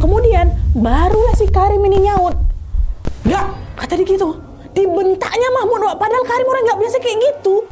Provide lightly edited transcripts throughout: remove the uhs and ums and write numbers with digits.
kemudian barulah si Karim ini nyaut. Nggak, kata dia gitu. Dibentaknya Mahmud, Wak. Padahal Karim orang nggak biasa kayak gitu.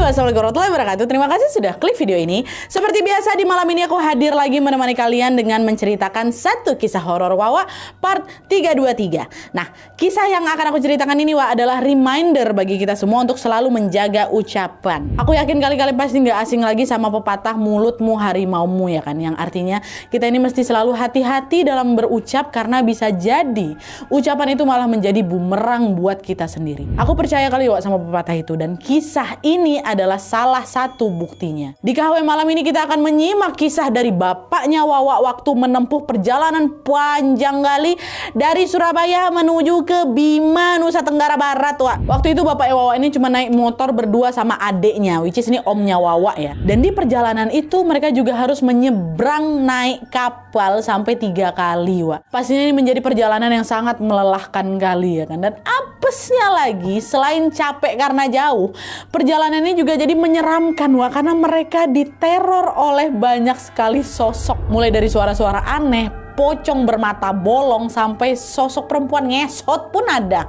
Assalamualaikum warahmatullahi wabarakatuh. Terima kasih sudah klik video ini. Seperti biasa di malam ini aku hadir lagi menemani kalian dengan menceritakan satu kisah horor Wawa part 323. Nah, kisah yang akan aku ceritakan ini Wak adalah reminder bagi kita semua untuk selalu menjaga ucapan. Aku yakin kalian pasti nggak asing lagi sama pepatah mulutmu harimaumu ya kan, yang artinya kita ini mesti selalu hati-hati dalam berucap karena bisa jadi ucapan itu malah menjadi bumerang buat kita sendiri. Aku percaya kali Wak sama pepatah itu, dan kisah ini adalah salah satu buktinya. Di KW malam ini kita akan menyimak kisah dari bapaknya Wawa waktu menempuh perjalanan panjang kali dari Surabaya menuju ke Bima, Nusa Tenggara Barat, Wak. Waktu itu bapaknya Wawa ini cuma naik motor berdua sama adeknya, which is ini omnya Wawa ya. Dan di perjalanan itu mereka juga harus menyeberang naik kapal sampai 3 kali, Wak. Pastinya ini menjadi perjalanan yang sangat melelahkan kali ya kan. Dan apesnya lagi, selain capek karena jauh, perjalanan ini juga jadi menyeramkan Wak, karena mereka diteror oleh banyak sekali sosok. Mulai dari suara-suara aneh, pocong bermata bolong, sampai sosok perempuan ngesot pun ada.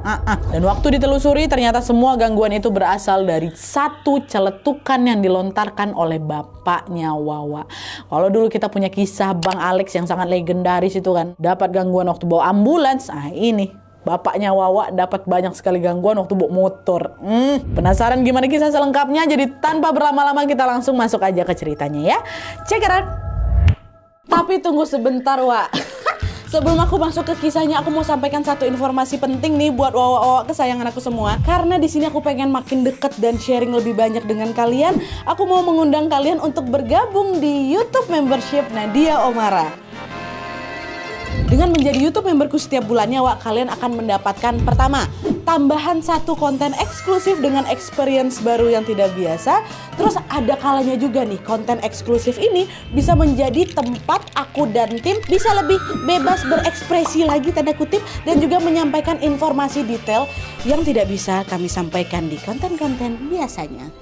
Dan waktu ditelusuri ternyata semua gangguan itu berasal dari satu celetukan yang dilontarkan oleh bapaknya Wawa. Kalau dulu kita punya kisah Bang Alex yang sangat legendaris itu kan, dapat gangguan waktu bawa ambulans. Ini bapaknya Wawa dapat banyak sekali gangguan waktu bawa motor. Penasaran gimana kisah selengkapnya? Jadi tanpa berlama-lama kita langsung masuk aja ke ceritanya ya. Check it out. Tapi tunggu sebentar Wak. Sebelum aku masuk ke kisahnya, aku mau sampaikan satu informasi penting nih buat Wawa kesayangan aku semua. Karena di sini aku pengen makin deket dan sharing lebih banyak dengan kalian. Aku mau mengundang kalian untuk bergabung di YouTube membership Nadia Omara. Dengan menjadi YouTube memberku setiap bulannya, Wak, kalian akan mendapatkan pertama, tambahan satu konten eksklusif dengan experience baru yang tidak biasa. Terus ada kalanya juga nih, konten eksklusif ini bisa menjadi tempat aku dan tim bisa lebih bebas berekspresi lagi tanda kutip, dan juga menyampaikan informasi detail yang tidak bisa kami sampaikan di konten-konten biasanya.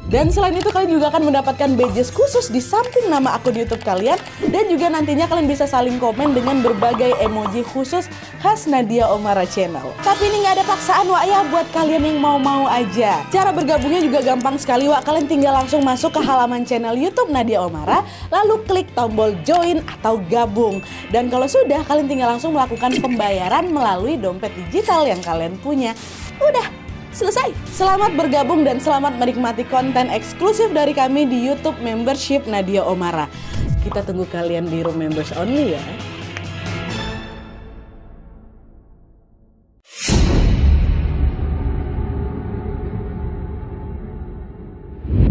Dan selain itu kalian juga akan mendapatkan badges khusus di samping nama akun YouTube kalian, dan juga nantinya kalian bisa saling komen dengan berbagai emoji khusus khas Nadia Omara Channel. Tapi ini nggak ada paksaan Wak ya, buat kalian yang mau-mau aja. Cara bergabungnya juga gampang sekali Wak, kalian tinggal langsung masuk ke halaman channel YouTube Nadia Omara, lalu klik tombol join atau gabung. Dan kalau sudah, kalian tinggal langsung melakukan pembayaran melalui dompet digital yang kalian punya. Udah selesai. Selamat bergabung dan selamat menikmati konten eksklusif dari kami di YouTube membership Nadia Omara. Kita tunggu kalian di room members only ya.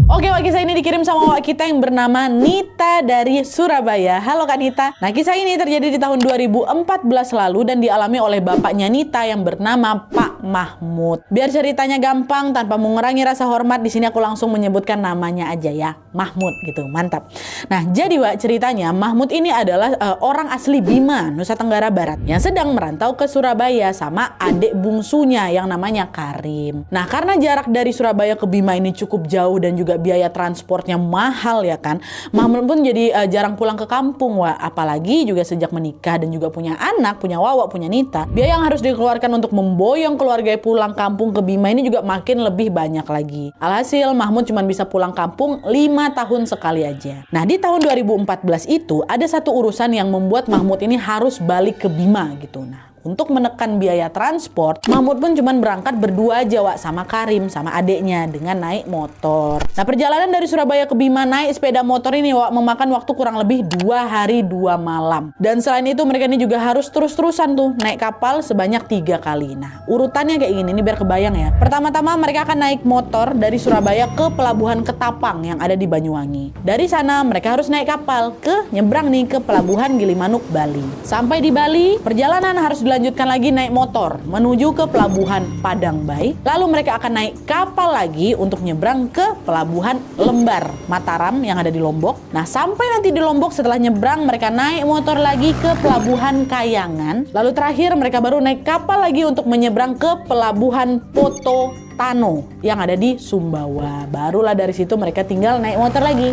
Oke Wak, kisah ini dikirim sama Wak kita yang bernama Nita dari Surabaya. Halo Kak Nita. Nah, kisah ini terjadi di tahun 2014 lalu dan dialami oleh bapaknya Nita yang bernama Pak Mahmud. Biar ceritanya gampang tanpa mengurangi rasa hormat, di sini aku langsung menyebutkan namanya aja ya, Mahmud gitu. Mantap. Nah, jadi Wak, ceritanya Mahmud ini adalah orang asli Bima, Nusa Tenggara Barat, yang sedang merantau ke Surabaya sama adik bungsunya yang namanya Karim. Nah, karena jarak dari Surabaya ke Bima ini cukup jauh dan juga biaya transportnya mahal ya kan, Mahmud pun jadi jarang pulang ke kampung Wak. Apalagi juga sejak menikah dan juga punya anak, punya Wawa, punya Nita, biaya yang harus dikeluarkan untuk memboyong keluarga pulang kampung ke Bima ini juga makin lebih banyak lagi. Alhasil Mahmud cuma bisa pulang kampung 5 tahun sekali aja. Nah, di tahun 2014 itu ada satu urusan yang membuat Mahmud ini harus balik ke Bima gitu. Nah, untuk menekan biaya transport, Mahmud pun cuma berangkat berdua aja Wak, sama Karim, sama adeknya, dengan naik motor. Nah, perjalanan dari Surabaya ke Bima naik sepeda motor ini Wak memakan waktu kurang lebih 2 hari 2 malam. Dan selain itu mereka ini juga harus terus-terusan tuh naik kapal sebanyak 3 kali. Nah, urutannya kayak gini, ini biar kebayang ya. Pertama-tama mereka akan naik motor dari Surabaya ke pelabuhan Ketapang yang ada di Banyuwangi. Dari sana mereka harus naik kapal nyebrang nih ke pelabuhan Gilimanuk, Bali. Sampai di Bali, perjalanan harus dilanjutkan lagi naik motor menuju ke pelabuhan Padangbai. Lalu mereka akan naik kapal lagi untuk nyebrang ke pelabuhan Lembar, Mataram yang ada di Lombok. Nah, sampai nanti di Lombok setelah nyebrang mereka naik motor lagi ke pelabuhan Kayangan. Lalu terakhir mereka baru naik kapal lagi untuk menyeberang ke pelabuhan Poto Tano yang ada di Sumbawa. Barulah dari situ mereka tinggal naik motor lagi.